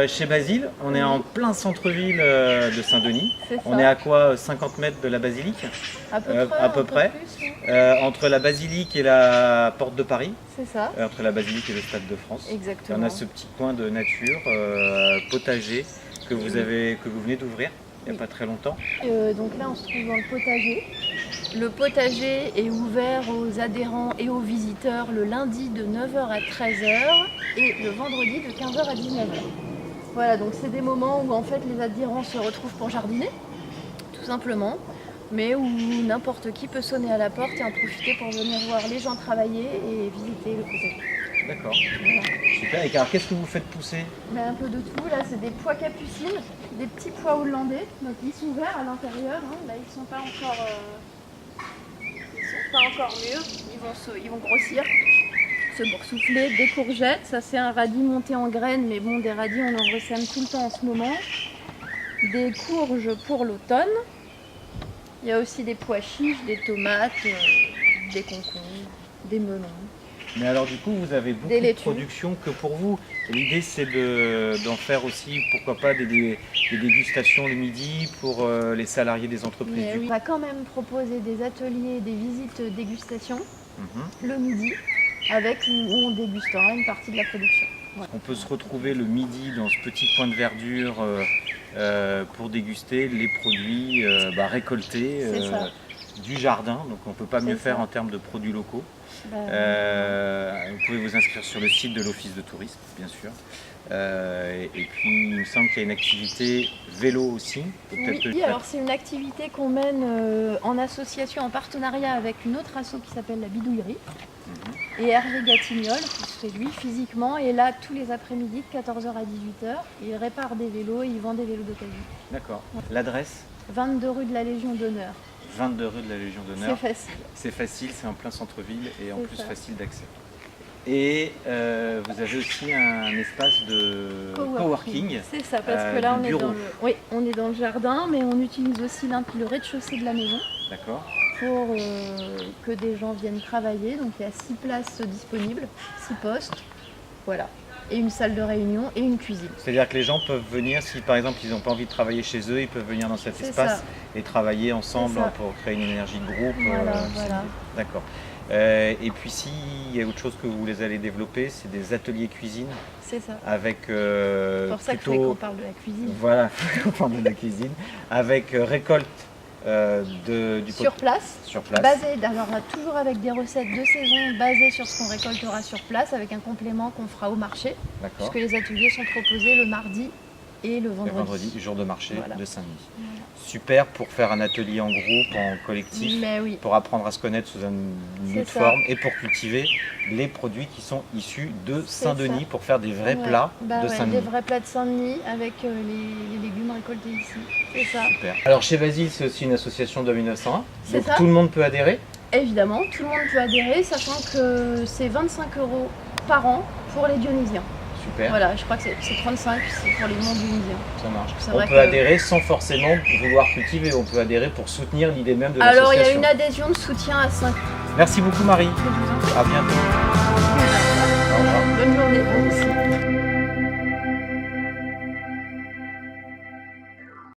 chez Basile, on est en plein centre-ville de Saint-Denis. C'est ça. On est à quoi 50 mètres de la basilique, à peu près. Plus, oui. Entre la basilique et la porte de Paris, C'est ça, entre la basilique et le Stade de France. exactement. On a ce petit coin de nature, potager, que vous venez d'ouvrir il n'y a pas très longtemps. Donc là, on se trouve dans le potager. Le potager est ouvert aux adhérents et aux visiteurs le lundi de 9h à 13h et le vendredi de 15h à 19h. Voilà, donc c'est des moments où en fait les adhérents se retrouvent pour jardiner, tout simplement, mais où n'importe qui peut sonner à la porte et en profiter pour venir voir les gens travailler et visiter le potager. D'accord, Voilà. super. Et alors, qu'est-ce que vous faites pousser? Mais un peu de tout, là c'est des pois capucines, des petits pois hollandais, donc ils sont verts à l'intérieur, hein. Là ils sont pas encore mûrs, ils vont grossir, se boursoufler, des courgettes, ça c'est un radis monté en graines, mais bon des radis on en ressème tout le temps en ce moment, des courges pour l'automne, il y a aussi des pois chiches, des tomates, des concombres, des melons. Mais alors du coup, vous avez beaucoup de production que pour vous. L'idée c'est d'en faire aussi, pourquoi pas, des dégustations le midi pour les salariés des entreprises. Mais oui. On va quand même proposer des ateliers, des visites dégustation le midi, où on dégustera une partie de la production. Voilà. On peut se retrouver le midi dans ce petit coin de verdure pour déguster les produits récoltés du jardin. Donc on ne peut pas mieux faire en termes de produits locaux. Vous pouvez vous inscrire sur le site de l'Office de tourisme, bien sûr. Et puis il me semble qu'il y a une activité vélo aussi. Oui, alors c'est une activité qu'on mène en association, en partenariat avec une autre asso qui s'appelle la Bidouillerie. Et Hervé Gatignol, qui fait lui physiquement, est là tous les après-midi de 14h à 18h. Il répare des vélos et il vend des vélos d'occasion. D'accord. L'adresse? 22 rue de la Légion d'honneur. 22 rue de la Légion d'honneur. C'est facile. C'est facile, c'est en plein centre-ville et en plus facile d'accès. Et vous avez aussi un espace de coworking. C'est ça, parce que là on est dans le jardin, mais on utilise aussi le rez-de-chaussée de la maison. D'accord. Pour que des gens viennent travailler. Donc il y a 6 places disponibles, 6 postes. Voilà. Et une salle de réunion et une cuisine. C'est-à-dire que les gens peuvent venir, si par exemple ils n'ont pas envie de travailler chez eux, ils peuvent venir dans cet espace et travailler ensemble pour créer une énergie de groupe. Voilà. D'accord. Et puis s'il y a autre chose que vous allez développer, c'est des ateliers cuisine. C'est ça. Avec c'est pour ça qu'on parle de la cuisine. Voilà, on parle de la cuisine. Avec récolte sur place, toujours avec des recettes de saison basées sur ce qu'on récoltera sur place, avec un complément qu'on fera au marché, puisque les ateliers sont proposés le mardi et le vendredi. Le vendredi, jour de marché de Saint-Denis. Voilà. Super pour faire un atelier en groupe, en collectif, pour apprendre à se connaître sous une autre forme et pour cultiver les produits qui sont issus de Saint-Denis, pour faire des vrais plats de Saint-Denis. Des vrais plats de Saint-Denis avec les légumes récoltés ici. C'est ça. Super. Alors chez Basile, c'est aussi une association de 1901. Donc ça. Tout le monde peut adhérer? Évidemment, tout le monde peut adhérer, sachant que c'est 25 € par an pour les Dionysiens. Super. Voilà, je crois que c'est 35, c'est pour les non-dionysiens. Ça marche. On peut adhérer sans forcément vouloir cultiver, on peut adhérer pour soutenir l'idée même de l'association. Alors il y a une adhésion de soutien à 5. Merci beaucoup Marie. À bientôt.